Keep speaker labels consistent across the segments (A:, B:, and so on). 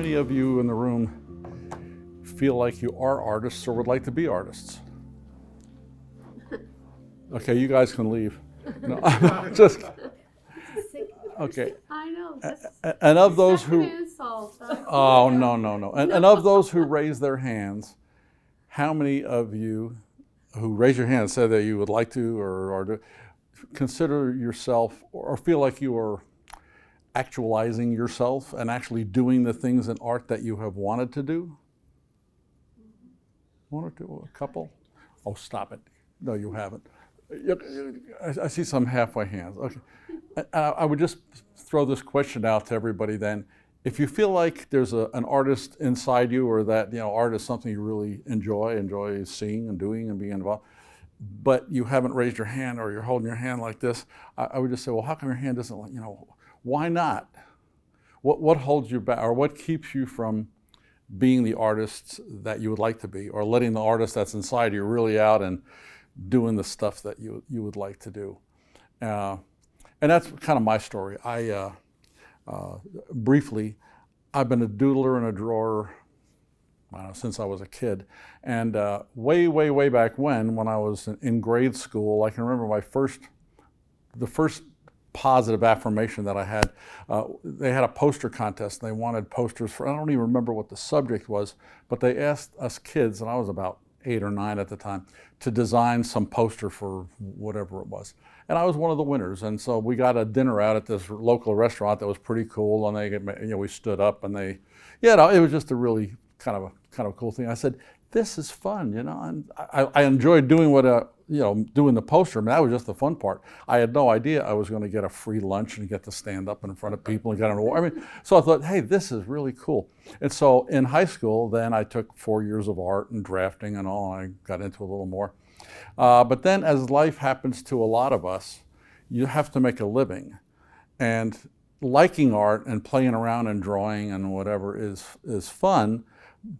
A: many of you in the room feel like you are artists or would like to be artists? Okay, you guys can leave. No, just okay.
B: I know.
A: And of those who,
B: insult.
A: oh no. And of those who raise their hands, how many of you who raise your hand and say that you would like to or do, consider yourself or feel like you are actualizing yourself and actually doing the things in art that you have wanted to do? One or two, a couple? Oh, stop it. No, you haven't. I see some halfway hands. Okay. I would just throw this question out to everybody then. If you feel like there's an artist inside you, or that art is something you really enjoy seeing and doing and being involved, but you haven't raised your hand or you're holding your hand like this, I would just say, well, how come your hand doesn't, why not? What holds you back, or what keeps you from being the artist that you would like to be, or letting the artist that's inside you really out and doing the stuff that you would like to do? And that's kind of my story. Briefly, I've been a doodler and a drawer since I was a kid. And way back when I was in grade school, I can remember the first positive affirmation that I had. They had a poster contest, and they wanted posters for, I don't even remember what the subject was, but they asked us kids, and I was about 8 or 9 at the time, to design some poster for whatever it was. And I was one of the winners. And so we got a dinner out at this local restaurant that was pretty cool, and we stood up, and it was just a really kind of cool thing. I said, this is fun, and I enjoyed doing doing the poster. I mean, that was just the fun part. I had no idea I was going to get a free lunch and get to stand up in front of people and get an award. So I thought, hey, this is really cool. And so in high school, then I took 4 years of art and drafting and all, and I got into a little more. But then, as life happens to a lot of us, you have to make a living. And liking art and playing around and drawing and whatever is fun,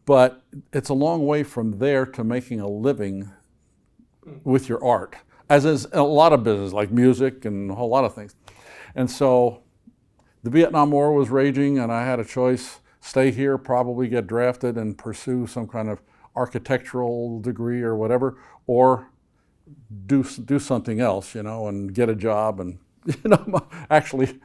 A: but it's a long way from there to making a living with your art, as is a lot of business, like music and a whole lot of things. And so the Vietnam War was raging, and I had a choice: stay here, probably get drafted and pursue some kind of architectural degree or whatever, or do something else, and get a job and actually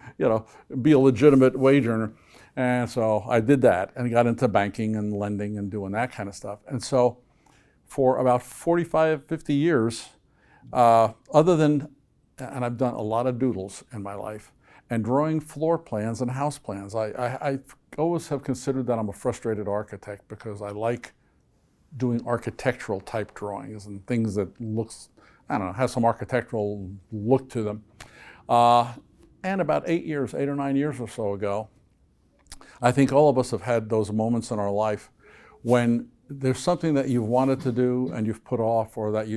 A: be a legitimate wage earner. And so I did that and got into banking and lending and doing that kind of stuff. And so for about 45, 50 years, and I've done a lot of doodles in my life, and drawing floor plans and house plans. I always have considered that I'm a frustrated architect, because I like doing architectural type drawings and things that have some architectural look to them. And about 8 or 9 years or so ago, I think all of us have had those moments in our life when there's something that you've wanted to do and you've put off, or that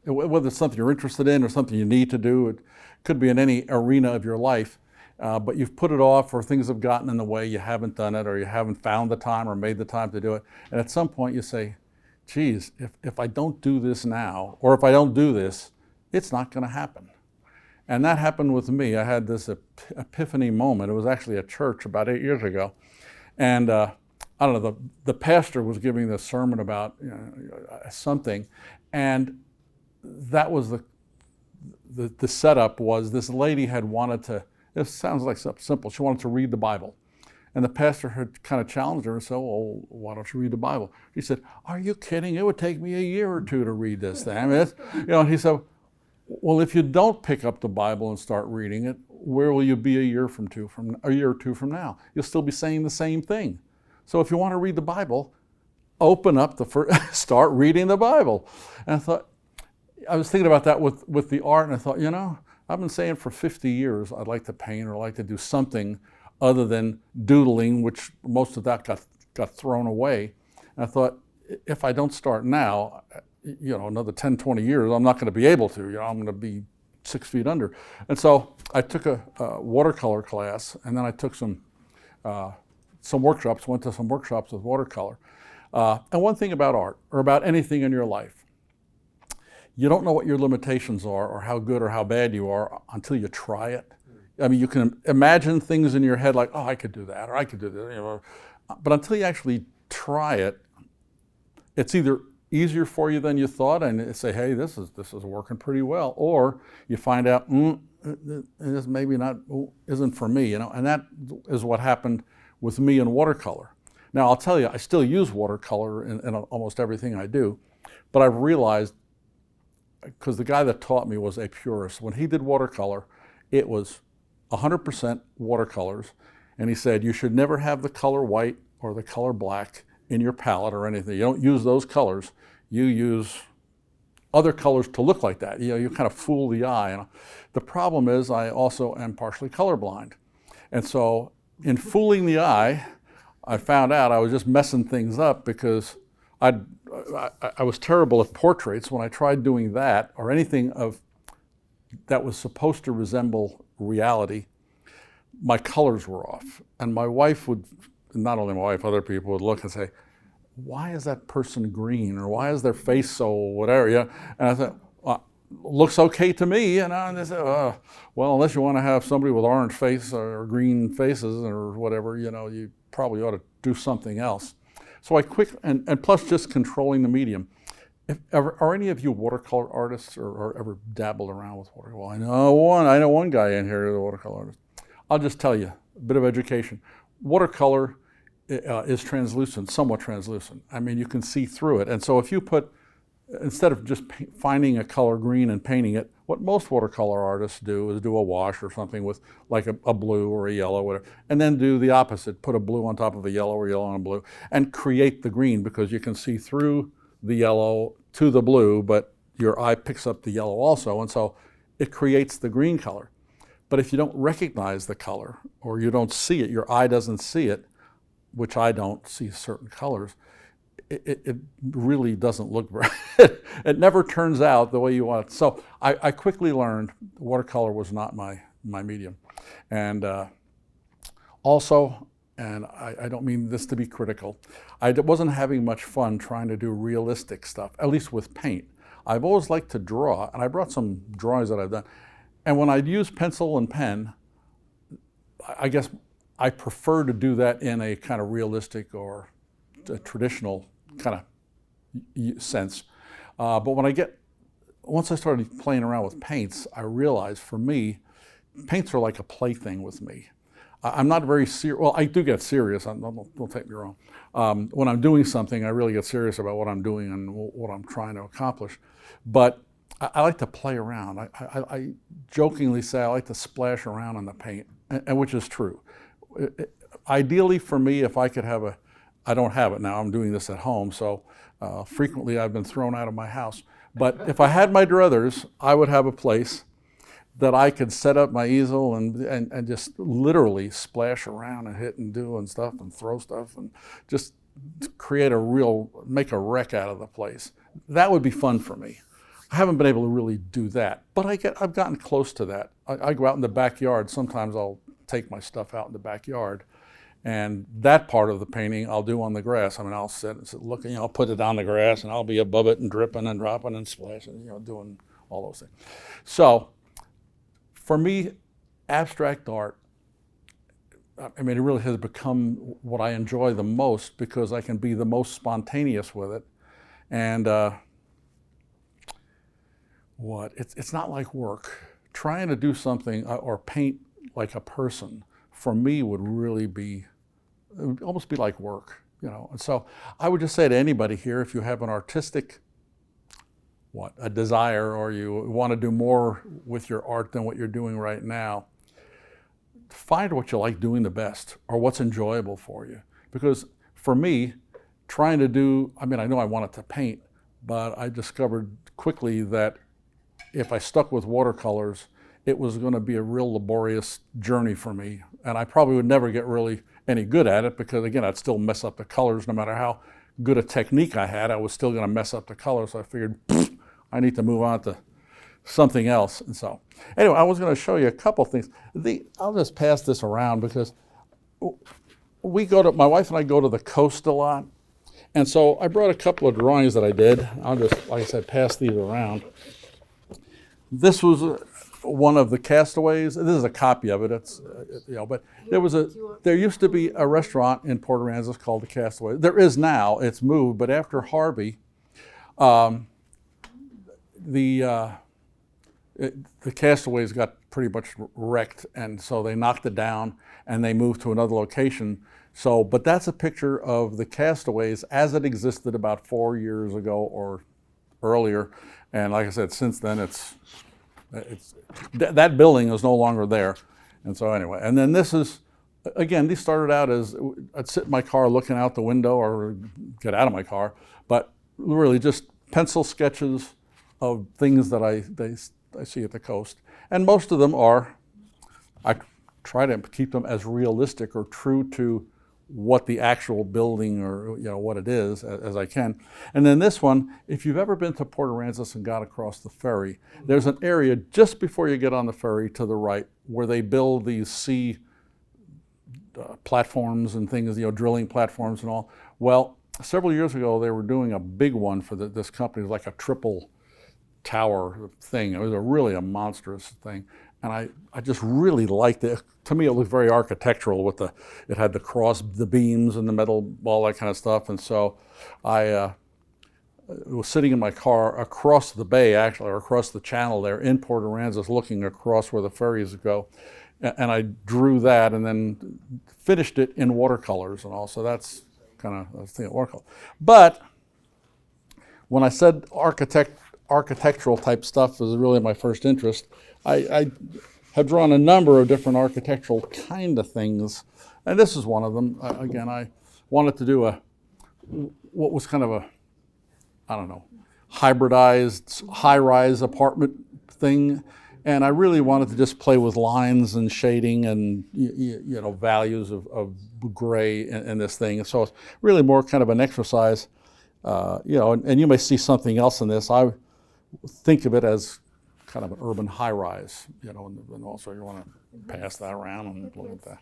A: whether it's something you're interested in or something you need to do. It could be in any arena of your life, but you've put it off, or things have gotten in the way, you haven't done it, or you haven't found the time or made the time to do it. And at some point you say, geez, if I don't do this now, or if I don't do this, it's not going to happen. And that happened with me. I had this epiphany moment. It was actually at church about 8 years ago. And I don't know, the pastor was giving this sermon about something. And that was the setup was, this lady had wanted to, it sounds like something simple, she wanted to read the Bible. And the pastor had kind of challenged her and said, well, why don't you read the Bible? He said, are you kidding? It would take me a year or two to read this thing. I mean, and he said, well, if you don't pick up the Bible and start reading it, where will you be a year or two from now? You'll still be saying the same thing. So if you want to read the Bible, open up start reading the Bible. And I was thinking about that with the art, and I thought, I've been saying for 50 years I'd like to paint or like to do something other than doodling, which most of that got thrown away. And I thought, if I don't start now, another 10, 20 years, I'm not going to be able to. I'm going to be 6 feet under. And so I took a watercolor class, and then I took some workshops, went to some workshops with watercolor. And one thing about art, or about anything in your life, you don't know what your limitations are or how good or how bad you are until you try it. I mean, you can imagine things in your head like, oh, I could do that, or I could do that, you know. But until you actually try it, it's either easier for you than you thought, and say, hey, this is working pretty well, or you find out, this maybe not isn't for me, you know. And that is what happened with me in watercolor. Now, I'll tell you, I still use watercolor in almost everything I do, but I've realized, because the guy that taught me was a purist, when he did watercolor, it was 100% watercolors, and he said you should never have the color white or the color black in your palette or anything. You don't use those colors. You use other colors to look like that. You know, you kind of fool the eye. And the problem is I also am partially colorblind. And so in fooling the eye, I found out I was just messing things up, because I was terrible at portraits. When I tried doing that or anything that was supposed to resemble reality, my colors were off. And my wife would, not only my wife, other people would look and say, why is that person green? Or why is their face so whatever? Yeah. And I thought, well, looks okay to me. And they said, well, unless you want to have somebody with orange face or green faces or whatever, you know, you probably ought to do something else. So I and plus just controlling the medium. Are any of you watercolor artists, or ever dabbled around with watercolor? Well, I know one guy in here who's a watercolor artist. I'll just tell you, a bit of education. Watercolor is translucent, somewhat translucent. I mean, you can see through it. And so if you instead of just finding a color green and painting it, what most watercolor artists do is do a wash or something with like a blue or a yellow, whatever, and then do the opposite, put a blue on top of a yellow or yellow on a blue, and create the green, because you can see through the yellow to the blue, but your eye picks up the yellow also, and so it creates the green color. But if you don't recognize the color, or you don't see it, your eye doesn't see it, which I don't see certain colors, it really doesn't look very, it never turns out the way you want it. So I quickly learned watercolor was not my medium. And also, and I don't mean this to be critical, I wasn't having much fun trying to do realistic stuff, at least with paint. I've always liked to draw, and I brought some drawings that I've done. And when I'd use pencil and pen, I guess I prefer to do that in a kind of realistic or a traditional kind of sense. But once I started playing around with paints, I realized for me, paints are like a plaything with me. I'm not very serious. Well, I do get serious. Don't take me wrong. When I'm doing something, I really get serious about what I'm doing and what I'm trying to accomplish. But I like to play around. I jokingly say I like to splash around in the paint, and which is true. Ideally for me, if I could have I don't have it now, I'm doing this at home, so frequently I've been thrown out of my house. But if I had my druthers, I would have a place that I could set up my easel and just literally splash around and hit and do and stuff and throw stuff and just make a wreck out of the place. That would be fun for me. I haven't been able to really do that, but I've gotten close to that. I go out in the backyard. Sometimes I'll take my stuff out in the backyard, and that part of the painting I'll do on the grass. I mean, I'll sit and look, I'll put it on the grass, and I'll be above it and dripping and dropping and splashing, doing all those things. So, for me, abstract art, I mean, it really has become what I enjoy the most, because I can be the most spontaneous with it, and it's not like work. Trying to do something or paint like a person, for me, would almost be like work, And so I would just say to anybody here, if you have an artistic, a desire, or you want to do more with your art than what you're doing right now, find what you like doing the best, or what's enjoyable for you. Because for me, trying to do, I know I wanted to paint, but I discovered quickly that if I stuck with watercolors, it was going to be a real laborious journey for me. And I probably would never get really any good at it, because again, I'd still mess up the colors. No matter how good a technique I had, I was still going to mess up the colors. So I figured, I need to move on to something else. And so, anyway, I was going to show you a couple things. I'll just pass this around, because my wife and I go to the coast a lot. And so I brought a couple of drawings that I did. I'll just, like I said, pass these around. This was one of the Castaways. This is a copy of it. It's but there used to be a restaurant in Port Aransas called the Castaways. There is now. It's moved, but after Harvey, um, the Castaways got pretty much wrecked, and so they knocked it down and they moved to another location. So, but that's a picture of the Castaways as it existed about 4 years ago or earlier. And like I said, since then that building is no longer there. And so anyway, and then this is, again, these started out as, I'd sit in my car looking out the window or get out of my car, but really just pencil sketches of things that I see at the coast. And most of them are, I try to keep them as realistic or true to what the actual building or what it is as I can. And then this one, if you've ever been to Port Aransas and got across the ferry, there's an area just before you get on the ferry to the right where they build these sea platforms and things, drilling platforms and all. Well, several years ago they were doing a big one for this company. It was like a triple tower thing. It was really a monstrous thing. And I just really liked it. To me, it looked very architectural with it had the beams and the metal, all that kind of stuff. And so I was sitting in my car across the bay, actually, or across the channel there in Port Aransas, looking across where the ferries go. And I drew that and then finished it in watercolors and all. So that's kind of a thing of watercolor. But when I said architectural type stuff is really my first interest, I have drawn a number of different architectural kind of things, and this is one of them. Again, I wanted to do what was kind of a, I don't know, hybridized high-rise apartment thing, and I really wanted to just play with lines and shading and values of gray in this thing. And so it's really more kind of an exercise, and you may see something else in this. I think of it as kind of an urban high-rise, and also you want to pass that around and look at that.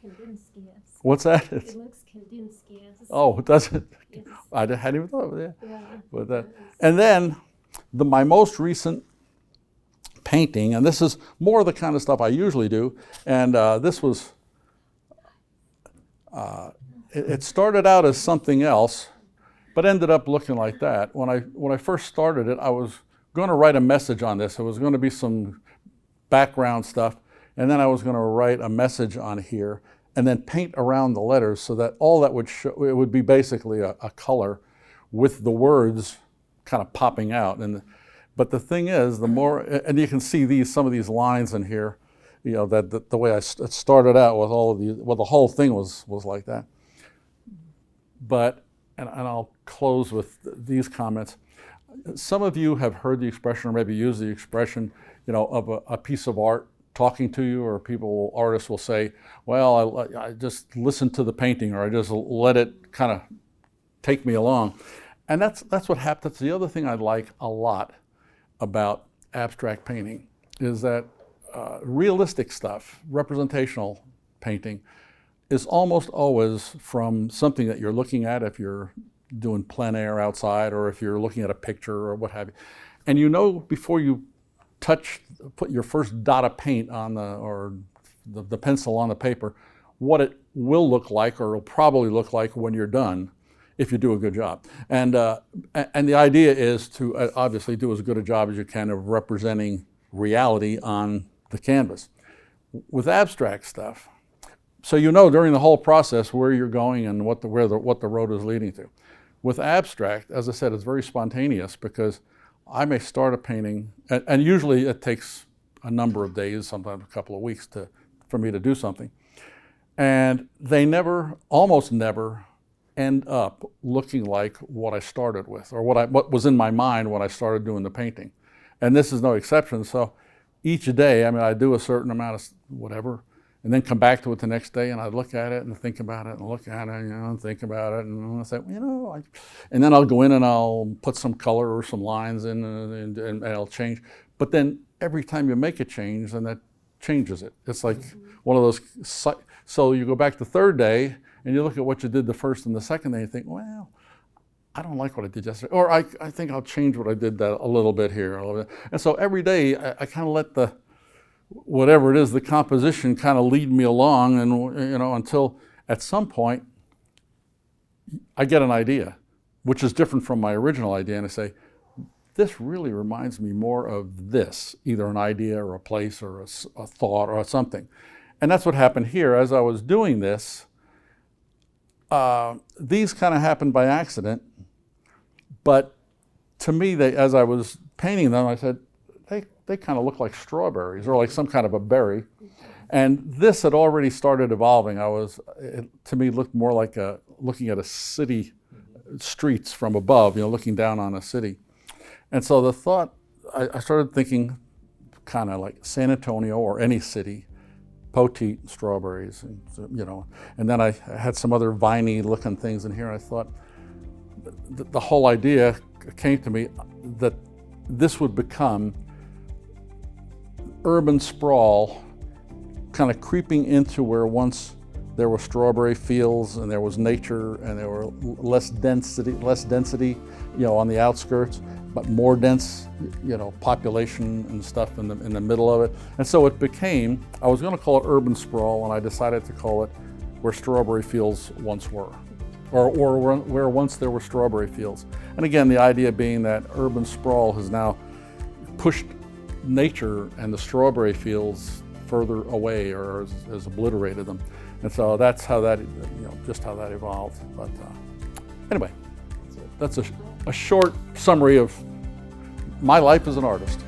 A: What's that?
B: It looks condensed.
A: Oh, does it?
B: Yes.
A: I hadn't even thought of it.
B: Yeah.
A: But that, and then my most recent painting, and this is more of the kind of stuff I usually do, and this was, it started out as something else, but ended up looking like that. When I first started it, I was going to write a message on this. It was going to be some background stuff, and then I was going to write a message on here and then paint around the letters so that all that would show, it would be basically a color with the words kind of popping out. But the thing is, the more, and you can see some of these lines in here, that the way it started out with all of these, well, the whole thing was like that. But, and I'll close with these comments. Some of you have heard the expression, or maybe used the expression, of a piece of art talking to you, or artists will say, well, I just listened to the painting, or I just let it kind of take me along. And that's what happens. That's the other thing I like a lot about abstract painting, is that realistic stuff, representational painting, is almost always from something that you're looking at, if you're doing plein air outside, or if you're looking at a picture or what have you. And before you put your first dot of paint on the pencil on the paper, what it will look like, or will probably look like when you're done, if you do a good job. And the idea is to obviously do as good a job as you can of representing reality on the canvas. With abstract stuff, so during the whole process where you're going and what the road is leading to. With abstract, as I said, it's very spontaneous, because I may start a painting, and usually it takes a number of days, sometimes a couple of weeks for me to do something. And they almost never end up looking like what I started with, or what was in my mind when I started doing the painting. And this is no exception. So each day, I do a certain amount of whatever, and then come back to it the next day, and I look at it and think about it and look at it, and think about it, and I say, and then I'll go in and I'll put some color or some lines in, and I'll change. But then every time you make a change, then that changes it. It's like one of those. So you go back the third day and you look at what you did the first and the second day, and you think, well, I don't like what I did yesterday, or I think I'll change what I did a little bit here, a little bit. And so every day I kind of let whatever it is, the composition kind of lead me along, and until at some point I get an idea, which is different from my original idea, and I say, this really reminds me more of this, either an idea or a place or a thought or something. And that's what happened here. As I was doing this, these kind of happened by accident, but to me, as I was painting them, I said, they kind of look like strawberries or like some kind of a berry. And this had already started evolving. It to me looked more like looking at a city streets from above, looking down on a city. And so the thought, I started thinking kind of like San Antonio or any city, poteet, strawberries, and then I had some other viney looking things in here. And I thought the whole idea came to me that this would become urban sprawl, kind of creeping into where once there were strawberry fields and there was nature and there were less density, on the outskirts, but more dense, population and stuff in the middle of it. And so it became, I was going to call it urban sprawl, and I decided to call it where strawberry fields once were, or where once there were strawberry fields. And again, the idea being that urban sprawl has now pushed nature and the strawberry fields further away, or has obliterated them. And so that's how that, just how that evolved. But anyway, that's a short summary of my life as an artist.